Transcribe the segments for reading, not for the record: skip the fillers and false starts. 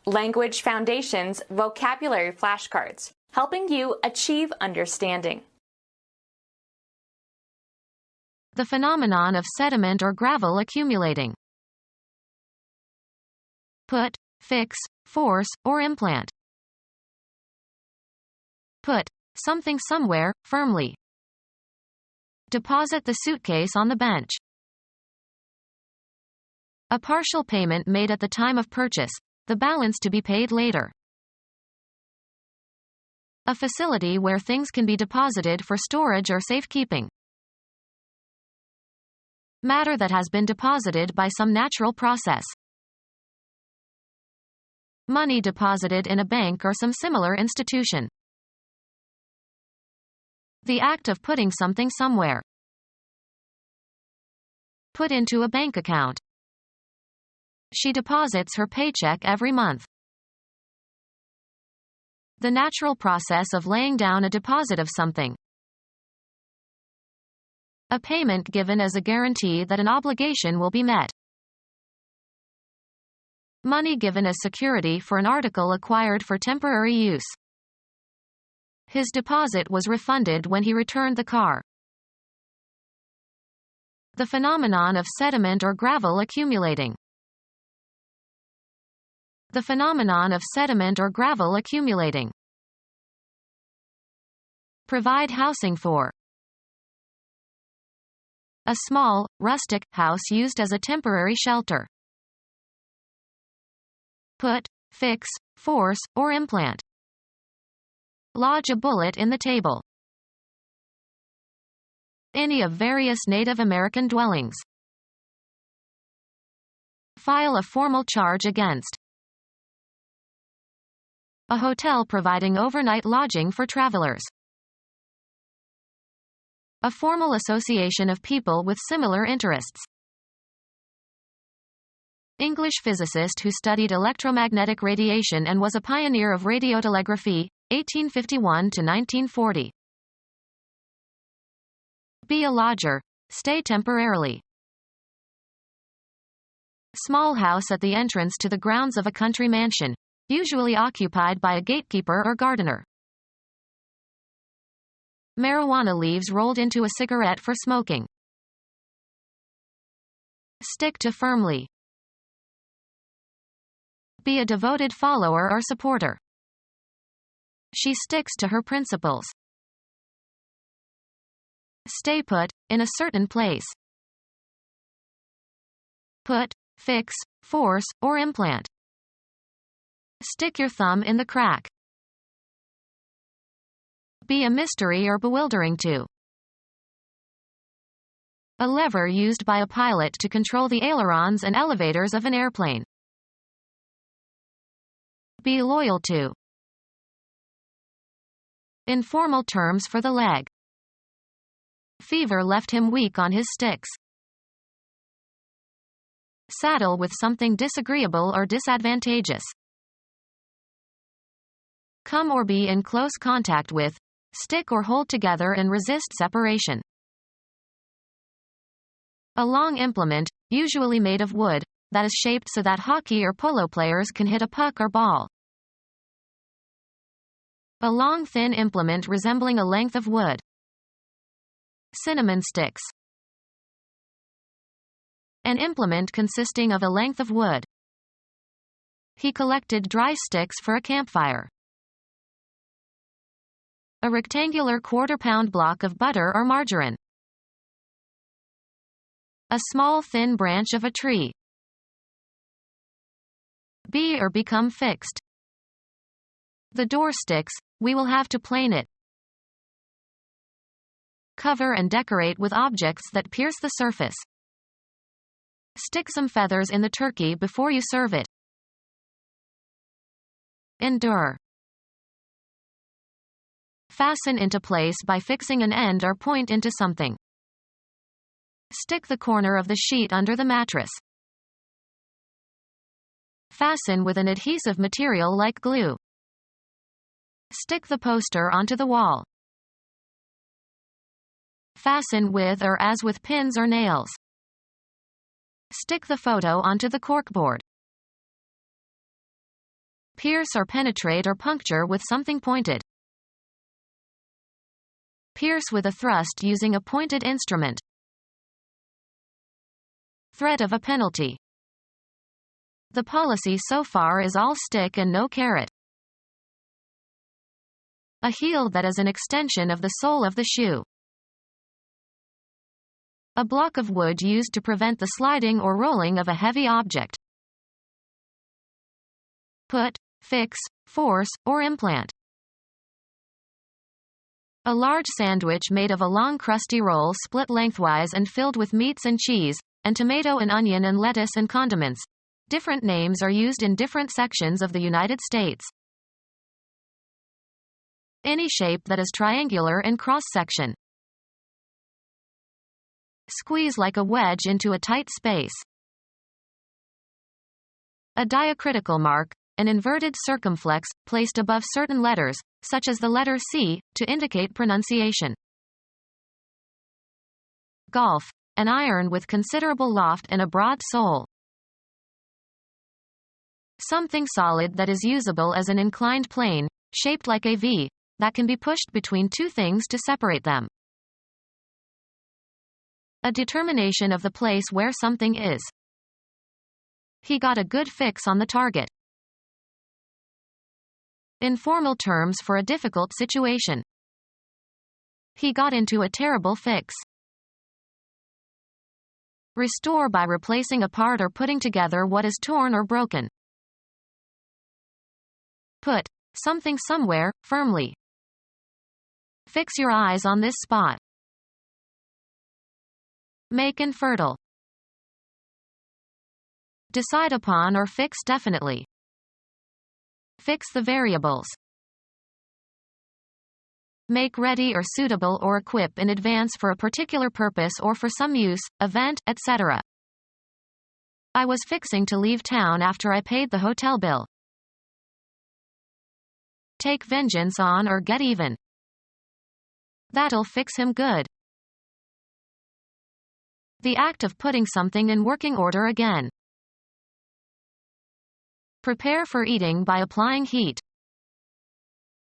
Language Foundations Vocabulary Flashcards, helping you achieve understanding. The phenomenon of sediment or gravel accumulating. Put, fix, force, or implant. Put something somewhere, firmly. Deposit the suitcase on the bench. A partial payment made at the time of purchase, the balance to be paid later. A facility where things can be deposited for storage or safekeeping. Matter that has been deposited by some natural process. Money deposited in a bank or some similar institution. The act of putting something somewhere. Put into a bank account. She deposits her paycheck every month. The natural process of laying down a deposit of something. A payment given as a guarantee that an obligation will be met. Money given as security for an article acquired for temporary use. His deposit was refunded when he returned the car. The phenomenon of sediment or gravel accumulating. The phenomenon of sediment or gravel accumulating. Provide housing for. A small, rustic house used as a temporary shelter. Put, fix, force, or implant. Lodge a bullet in the table. Any of various Native American dwellings. File a formal charge against. A hotel providing overnight lodging for travelers. A formal association of people with similar interests. English physicist who studied electromagnetic radiation and was a pioneer of radiotelegraphy, 1851 to 1940. Be a lodger. Stay temporarily. Small house at the entrance to the grounds of a country mansion, usually occupied by a gatekeeper or gardener. Marijuana leaves rolled into a cigarette for smoking. Stick to firmly. Be a devoted follower or supporter. She sticks to her principles. Stay put, in a certain place. Put, fix, force, or implant. Stick your thumb in the crack. Be a mystery or bewildering to. A lever used by a pilot to control the ailerons and elevators of an airplane. Be loyal to. Informal terms for the leg. Fever left him weak on his sticks. Saddle with something disagreeable or disadvantageous. Come or be in close contact with. Stick or hold together and resist separation. A long implement, usually made of wood, that is shaped so that hockey or polo players can hit a puck or ball. A long thin implement resembling a length of wood. Cinnamon sticks. An implement consisting of a length of wood. He collected dry sticks for a campfire. A rectangular quarter-pound block of butter or margarine. A small thin branch of a tree. Be or become fixed. The door sticks, we will have to plane it. Cover and decorate with objects that pierce the surface. Stick some feathers in the turkey before you serve it. Endure. Fasten into place by fixing an end or point into something. Stick the corner of the sheet under the mattress. Fasten with an adhesive material like glue. Stick the poster onto the wall. Fasten with or as with pins or nails. Stick the photo onto the corkboard. Pierce or penetrate or puncture with something pointed. Pierce with a thrust using a pointed instrument. Threat of a penalty. The policy so far is all stick and no carrot. A heel that is an extension of the sole of the shoe. A block of wood used to prevent the sliding or rolling of a heavy object. Put, fix, force, or implant. A large sandwich made of a long crusty roll split lengthwise and filled with meats and cheese, and tomato and onion and lettuce and condiments. Different names are used in different sections of the United States. Any shape that is triangular in cross-section. Squeeze like a wedge into a tight space. A diacritical mark, an inverted circumflex, placed above certain letters, such as the letter C, to indicate pronunciation. Golf, an iron with considerable loft and a broad sole. Something solid that is usable as an inclined plane, shaped like a V, that can be pushed between two things to separate them. A determination of the place where something is. He got a good fix on the target. Informal terms for a difficult situation. He got into a terrible fix. Restore by replacing a part or putting together what is torn or broken. Put something somewhere, firmly. Fix your eyes on this spot. Make infertile. Decide upon or fix definitely. Fix the variables. Make ready or suitable or equip in advance for a particular purpose or for some use, event, etc. I was fixing to leave town after I paid the hotel bill. Take vengeance on or get even. That'll fix him good. The act of putting something in working order again. Prepare for eating by applying heat.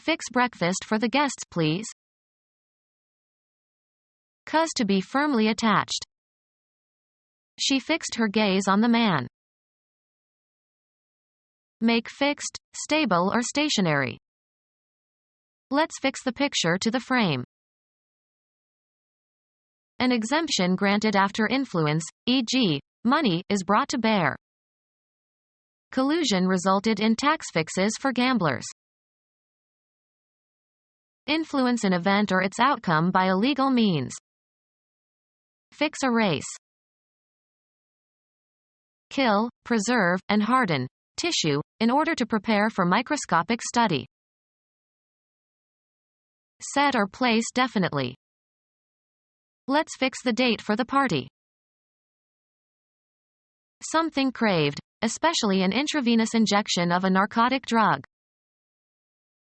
Fix breakfast for the guests, please. Cause to be firmly attached. She fixed her gaze on the man. Make fixed, stable or stationary. Let's fix the picture to the frame. An exemption granted after influence, e.g., money, is brought to bear. Collusion resulted in tax fixes for gamblers. Influence an event or its outcome by illegal means. Fix a race. Kill, preserve, and harden tissue in order to prepare for microscopic study. Set or place definitely. Let's fix the date for the party. Something craved, especially an intravenous injection of a narcotic drug.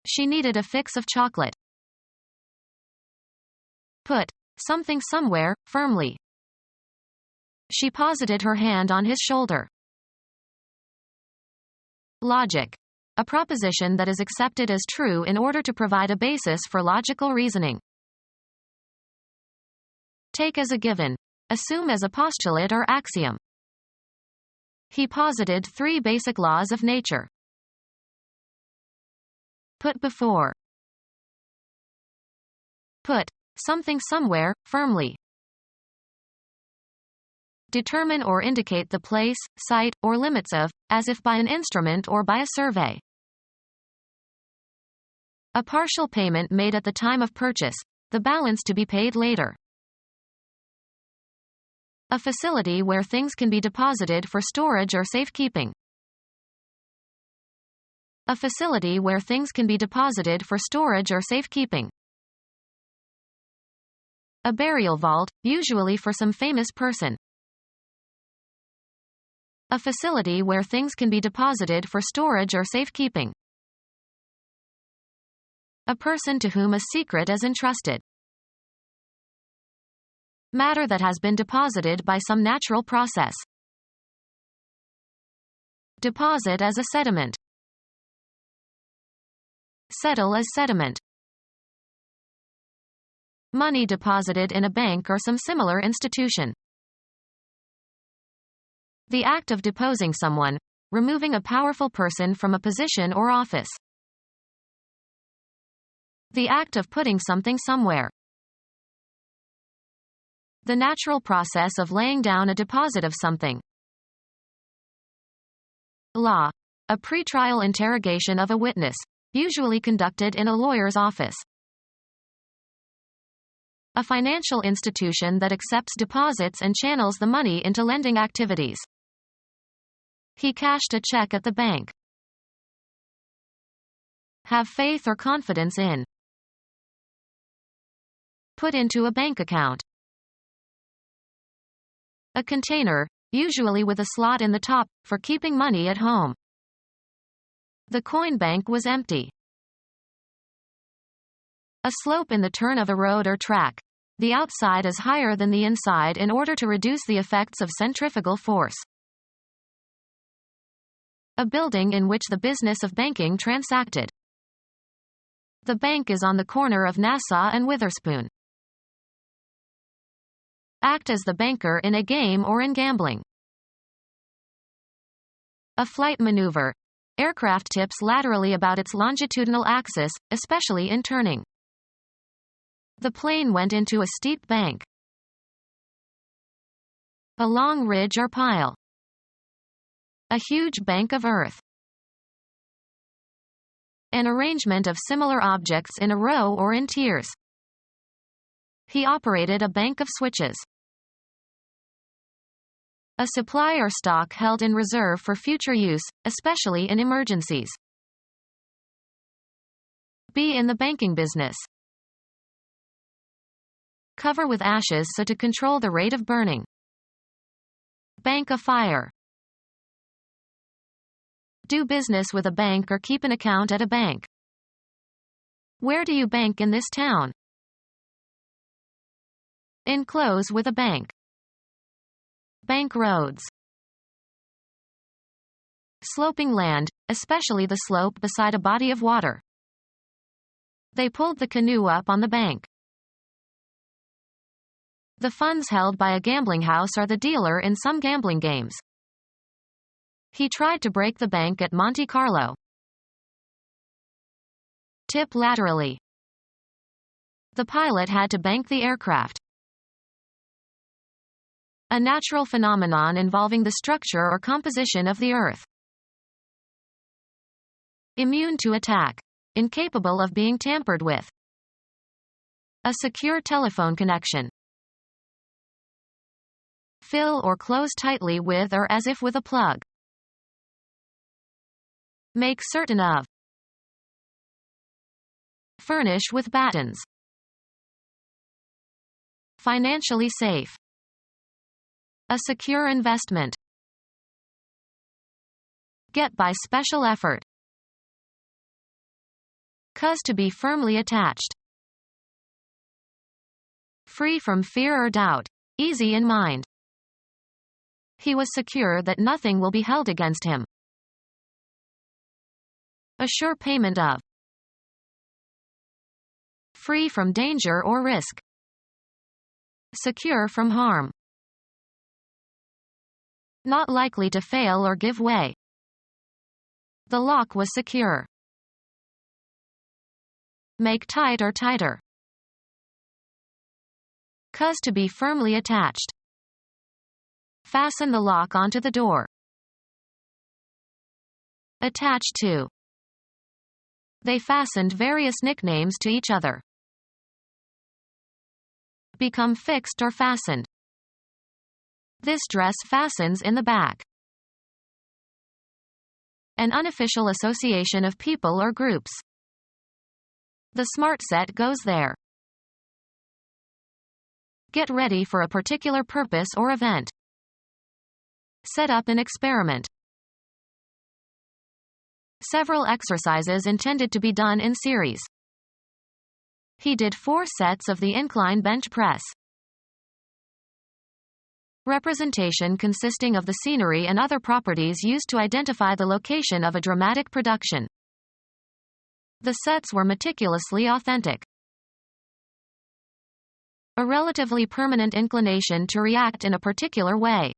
She needed a fix of chocolate. Put something somewhere, firmly. She posited her hand on his shoulder. Logic. A proposition that is accepted as true in order to provide a basis for logical reasoning. Take as a given. Assume as a postulate or axiom. He posited 3 basic laws of nature. Put before. Put something somewhere, firmly. Determine or indicate the place, site, or limits of, as if by an instrument or by a survey. A partial payment made at the time of purchase, the balance to be paid later. A facility where things can be deposited for storage or safekeeping. A facility where things can be deposited for storage or safekeeping. A burial vault, usually for some famous person. A facility where things can be deposited for storage or safekeeping. A person to whom a secret is entrusted. Matter that has been deposited by some natural process. Deposit as a sediment. Settle as sediment. Money deposited in a bank or some similar institution. The act of deposing someone, removing a powerful person from a position or office. The act of putting something somewhere. The natural process of laying down a deposit of something. Law. A pretrial interrogation of a witness, usually conducted in a lawyer's office. A financial institution that accepts deposits and channels the money into lending activities. He cashed a check at the bank. Have faith or confidence in. Put into a bank account. A container, usually with a slot in the top, for keeping money at home. The coin bank was empty. A slope in the turn of a road or track. The outside is higher than the inside in order to reduce the effects of centrifugal force. A building in which the business of banking transacted. The bank is on the corner of Nassau and Witherspoon. Act as the banker in a game or in gambling. A flight maneuver. Aircraft tips laterally about its longitudinal axis, especially in turning. The plane went into a steep bank. A long ridge or pile. A huge bank of earth. An arrangement of similar objects in a row or in tiers. He operated a bank of switches. A supply or stock held in reserve for future use, especially in emergencies. Be in the banking business. Cover with ashes so to control the rate of burning. Bank a fire. Do business with a bank or keep an account at a bank. Where do you bank in this town? Enclose with a bank. Bank roads. Sloping land, especially the slope beside a body of water. They pulled the canoe up on the bank. The funds held by a gambling house are the dealer in some gambling games. He tried to break the bank at Monte Carlo. Tip laterally. The pilot had to bank the aircraft. A natural phenomenon involving the structure or composition of the earth. Immune to attack. Incapable of being tampered with. A secure telephone connection. Fill or close tightly with or as if with a plug. Make certain of. Furnish with battens. Financially safe. A secure investment. Get by special effort. Cause to be firmly attached. Free from fear or doubt. Easy in mind. He was secure that nothing will be held against him. A sure payment of. Free from danger or risk. Secure from harm. Not likely to fail or give way. The lock was secure. Make tight or tighter. Cause to be firmly attached. Fasten the lock onto the door. Attach to. They fastened various nicknames to each other. Become fixed or fastened. This dress fastens in the back. An unofficial association of people or groups. The smart set goes there. Get ready for a particular purpose or event. Set up an experiment. Several exercises intended to be done in series. He did 4 sets of the incline bench press. Representation consisting of the scenery and other properties used to identify the location of a dramatic production. The sets were meticulously authentic. A relatively permanent inclination to react in a particular way.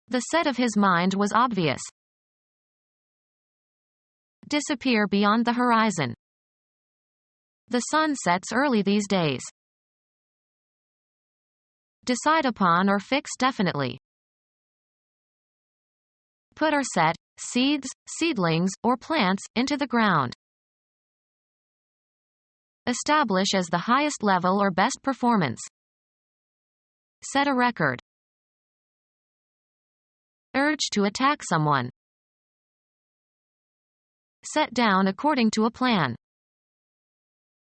The set of his mind was obvious. Disappear beyond the horizon. The sun sets early these days. Decide upon or fix definitely. Put or set, seeds, seedlings, or plants, into the ground. Establish as the highest level or best performance. Set a record. Urge to attack someone. Set down according to a plan.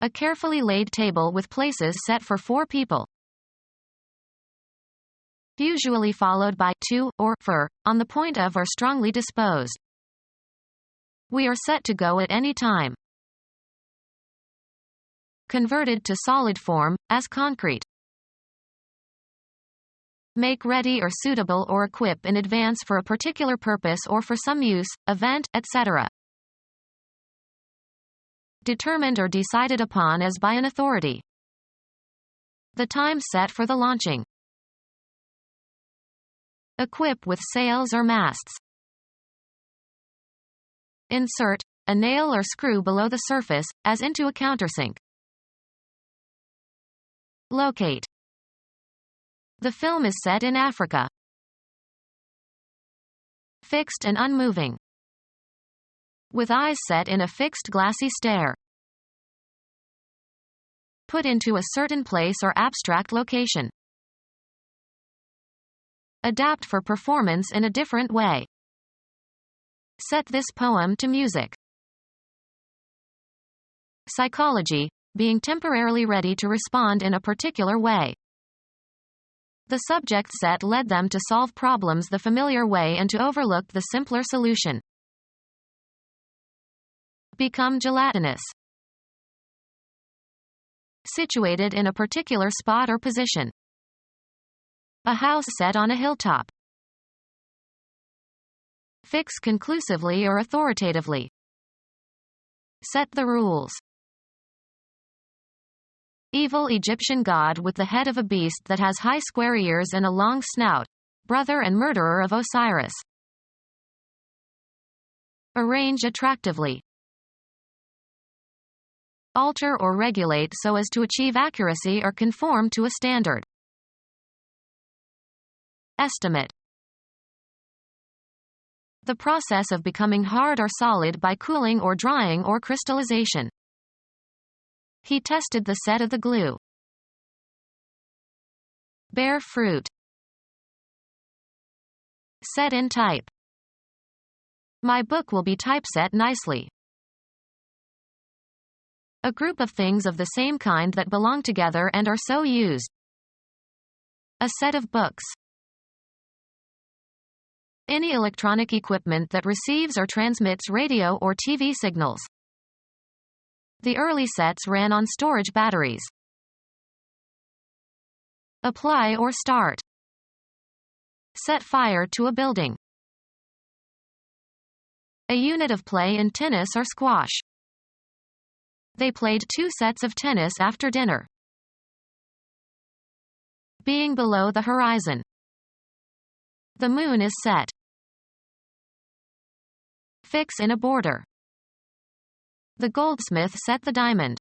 A carefully laid table with places set for 4 people. Usually followed by to, or for, on the point of or strongly disposed. We are set to go at any time. Converted to solid form, as concrete. Make ready or suitable or equip in advance for a particular purpose or for some use, event, etc. Determined or decided upon as by an authority. The time set for the launching. Equip with sails or masts. Insert a nail or screw below the surface, as into a countersink. Locate. The film is set in Africa. Fixed and unmoving. With eyes set in a fixed glassy stare. Put into a certain place or abstract location. Adapt for performance in a different way. Set this poem to music. Psychology, being temporarily ready to respond in a particular way. The subject set led them to solve problems the familiar way and to overlook the simpler solution. Become gelatinous. Situated in a particular spot or position. A house set on a hilltop. Fix conclusively or authoritatively. Set the rules. Evil Egyptian god with the head of a beast that has high square ears and a long snout, brother and murderer of Osiris. Arrange attractively. Alter or regulate so as to achieve accuracy or conform to a standard. Estimate. The process of becoming hard or solid by cooling or drying or crystallization. He tested the set of the glue. Bear fruit. Set in type. My book will be typeset nicely. A group of things of the same kind that belong together and are so used. A set of books. Any electronic equipment that receives or transmits radio or TV signals. The early sets ran on storage batteries. Apply or start. Set fire to a building. A unit of play in tennis or squash. They played 2 sets of tennis after dinner. Being below the horizon. The moon is set. Fix in a border. The goldsmith set the diamond.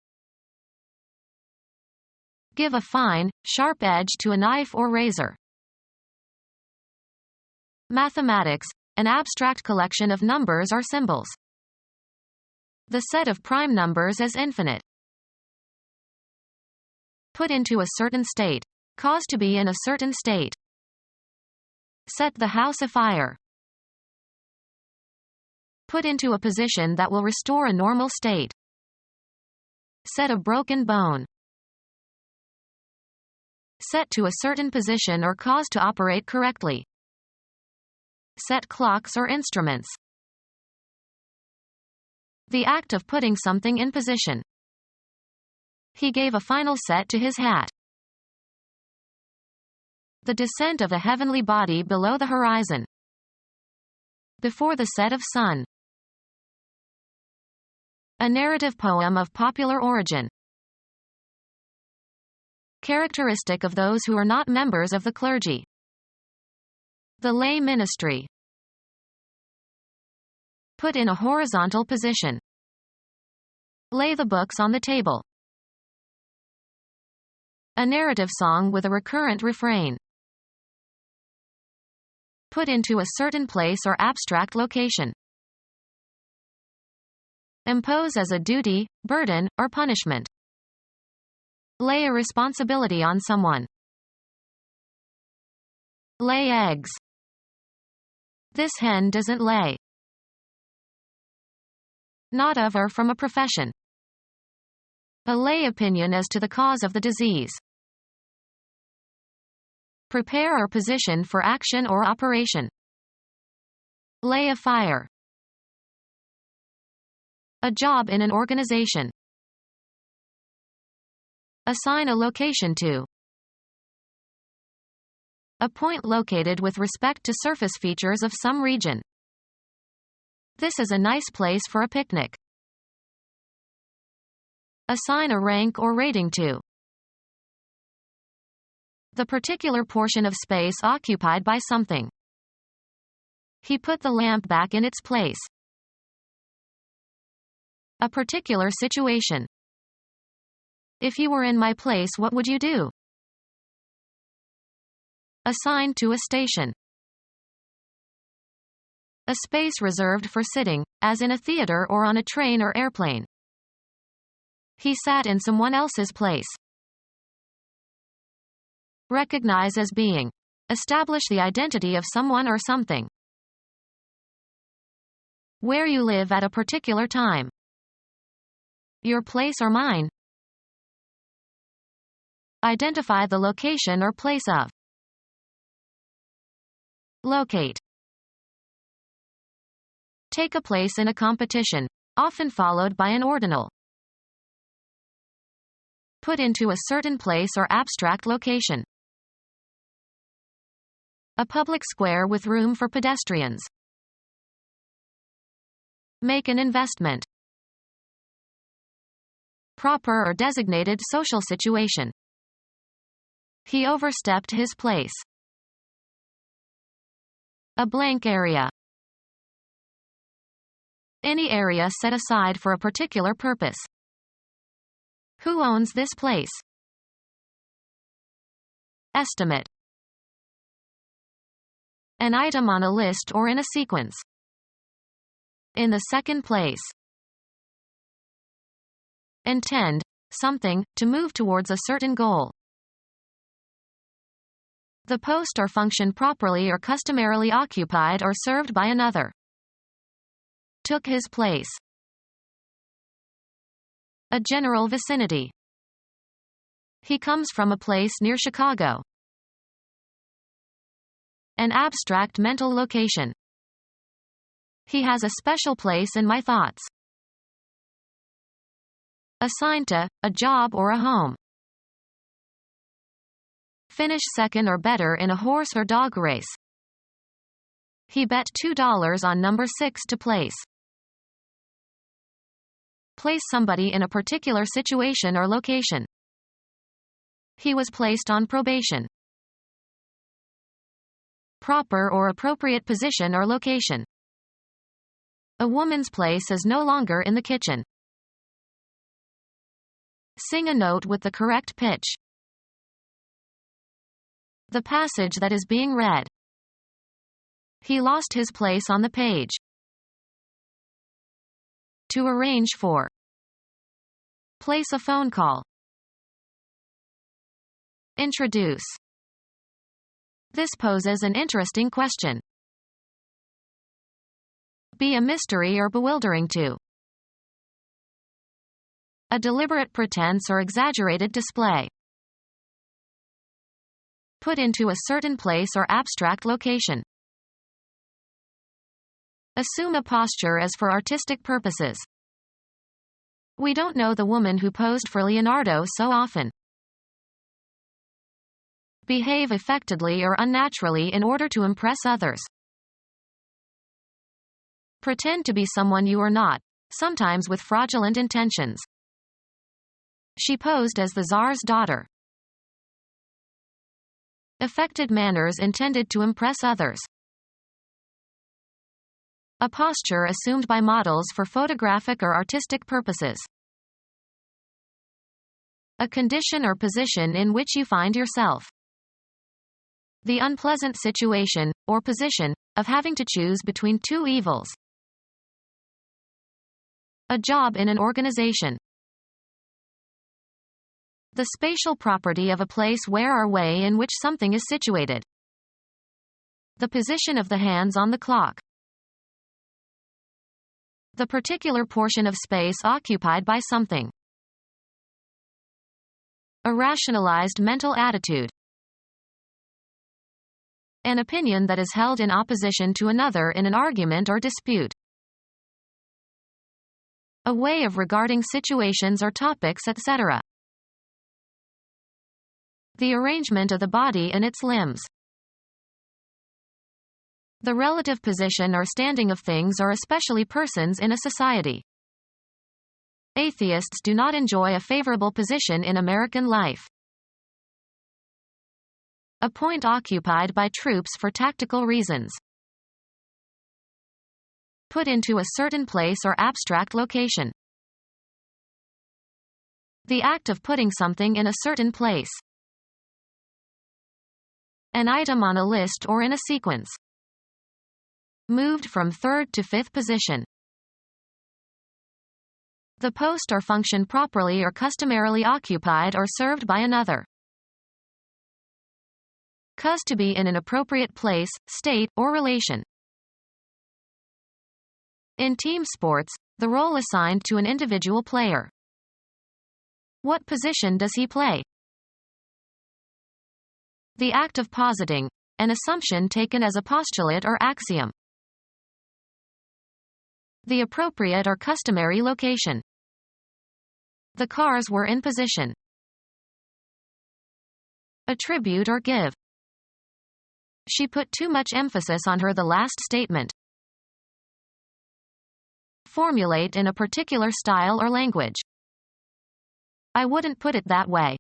Give a fine, sharp edge to a knife or razor. Mathematics, an abstract collection of numbers or symbols. The set of prime numbers as infinite. Put into a certain state. Cause to be in a certain state. Set the house afire. Put into a position that will restore a normal state. Set a broken bone. Set to a certain position or cause to operate correctly. Set clocks or instruments. The act of putting something in position. He gave a final set to his hat. The descent of a heavenly body below the horizon. Before the set of sun. A narrative poem of popular origin. Characteristic of those who are not members of the clergy. The lay ministry. Put in a horizontal position. Lay the books on the table. A narrative song with a recurrent refrain. Put into a certain place or abstract location. Impose as a duty, burden, or punishment. Lay a responsibility on someone. Lay eggs. This hen doesn't lay. Not of or from a profession. A lay opinion as to the cause of the disease. Prepare or position for action or operation. Lay a fire. A job in an organization. Assign a location to. A point located with respect to surface features of some region. This is a nice place for a picnic. Assign a rank or rating to. The particular portion of space occupied by something. He put the lamp back in its place. A particular situation. If you were in my place, what would you do? Assigned to a station. A space reserved for sitting, as in a theater or on a train or airplane. He sat in someone else's place. Recognize as being. Establish the identity of someone or something. Where you live at a particular time. Your place or mine. Identify the location or place of. Locate. Take a place in a competition, often followed by an ordinal. Put into a certain place or abstract location. A public square with room for pedestrians. Make an investment. Proper or designated social situation. He overstepped his place. A blank area. Any area set aside for a particular purpose. Who owns this place? Estimate. An item on a list or in a sequence. In the second place. Intend, something, to move towards a certain goal. The post or function properly or customarily occupied or served by another. Took his place. A general vicinity. He comes from a place near Chicago. An abstract mental location. He has a special place in my thoughts. Assigned to, a job or a home. Finish second or better in a horse or dog race. He bet $2 on number 6 to place. Place somebody in a particular situation or location. He was placed on probation. Proper or appropriate position or location. A woman's place is no longer in the kitchen. Sing a note with the correct pitch. The passage that is being read. He lost his place on the page. To arrange for. Place a phone call. Introduce. This poses an interesting question. Be a mystery or bewildering to. A deliberate pretense or exaggerated display. Put into a certain place or abstract location. Assume a posture as for artistic purposes. We don't know the woman who posed for Leonardo so often. Behave affectedly or unnaturally in order to impress others. Pretend to be someone you are not. sometimes with fraudulent intentions. She posed as the Tsar's daughter. Affected manners intended to impress others. A posture assumed by models for photographic or artistic purposes. A condition or position in which you find yourself. The unpleasant situation, or position, of having to choose between two evils. A job in an organization. The spatial property of a place where or way in which something is situated. The position of the hands on the clock. The particular portion of space occupied by something. A rationalized mental attitude. An opinion that is held in opposition to another in an argument or dispute. A way of regarding situations or topics, etc. The arrangement of the body and its limbs. The relative position or standing of things or especially persons in a society. Atheists do not enjoy a favorable position in American life. A point occupied by troops for tactical reasons. Put into a certain place or abstract location. The act of putting something in a certain place. An item on a list or in a sequence. Moved from third to fifth position. The post or function properly or customarily occupied or served by another. Cause to be in an appropriate place, state, or relation. In team sports, the role assigned to an individual player. What position does he play? The act of positing, an assumption taken as a postulate or axiom. The appropriate or customary location. The cars were in position. Attribute or give. She put too much emphasis on the last statement. Formulate in a particular style or language. I wouldn't put it that way.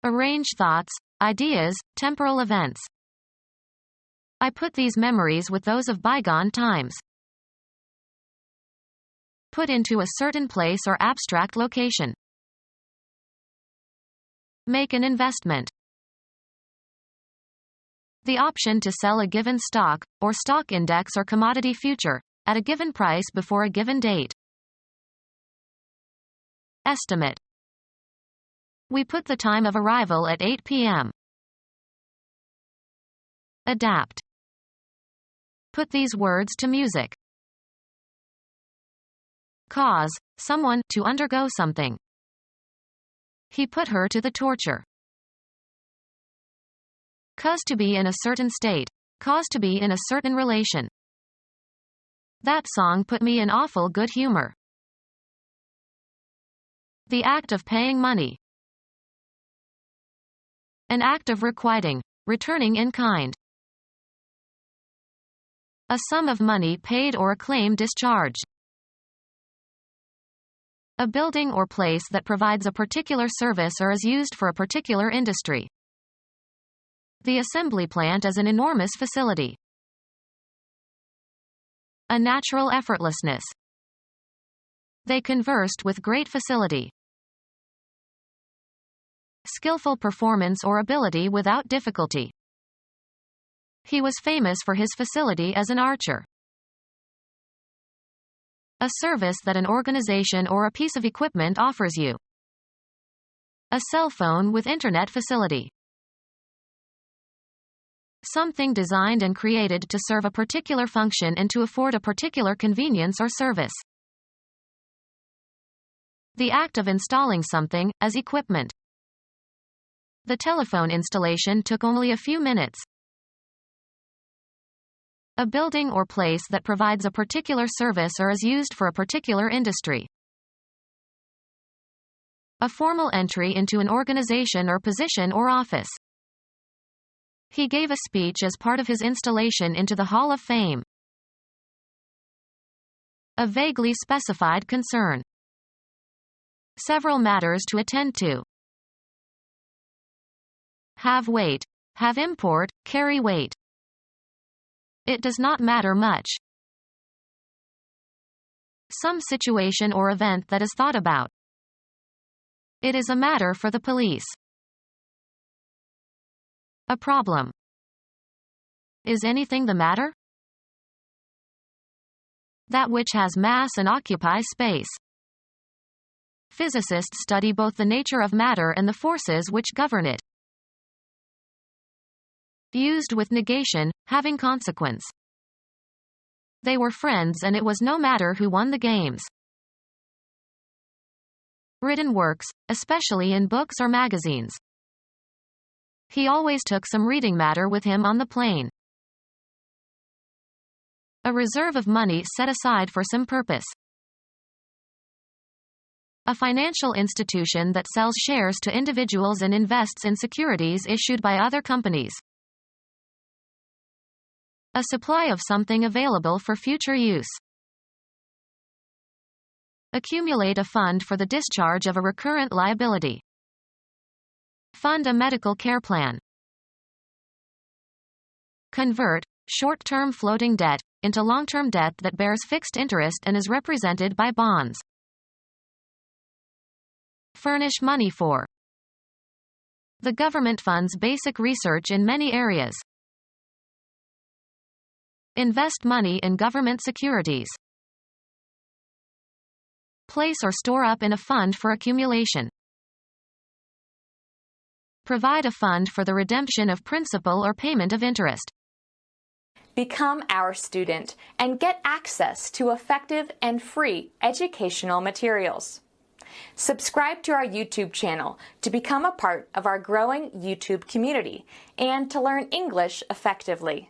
Arrange thoughts, ideas, temporal events. I put these memories with those of bygone times. Put into a certain place or abstract location. Make an investment. The option to sell a given stock, or stock index or commodity future, at a given price before a given date. Estimate. We put the time of arrival at 8 p.m. Adapt. Put these words to music. Cause someone to undergo something. He put her to the torture. Cause to be in a certain state. Cause to be in a certain relation. That song put me in awful good humor. The act of paying money. An act of requiting, returning in kind. A sum of money paid or a claim discharged. A building or place that provides a particular service or is used for a particular industry. The assembly plant is an enormous facility. A natural effortlessness. They conversed with great facility. Skillful performance or ability without difficulty. He was famous for his facility as an archer. A service that an organization or a piece of equipment offers you. A cell phone with internet facility. Something designed and created to serve a particular function and to afford a particular convenience or service. The act of installing something, as equipment. The telephone installation took only a few minutes. A building or place that provides a particular service or is used for a particular industry. A formal entry into an organization or position or office. He gave a speech as part of his installation into the Hall of Fame. A vaguely specified concern. Several matters to attend to. Have weight. Have import, carry weight. It does not matter much. Some situation or event that is thought about. It is a matter for the police. A problem. Is anything the matter? That which has mass and occupies space. Physicists study both the nature of matter and the forces which govern it. Used with negation, having consequence. They were friends and it was no matter who won the games. Written works, especially in books or magazines. He always took some reading matter with him on the plane. A reserve of money set aside for some purpose. A financial institution that sells shares to individuals and invests in securities issued by other companies. A supply of something available for future use. Accumulate a fund for the discharge of a recurrent liability. Fund a medical care plan. Convert short-term floating debt into long-term debt that bears fixed interest and is represented by bonds. Furnish money for. The government funds basic research in many areas. Invest money in government securities. Place or store up in a fund for accumulation. Provide a fund for the redemption of principal or payment of interest. Become our student and get access to effective and free educational materials. Subscribe to our YouTube channel to become a part of our growing YouTube community and to learn English effectively.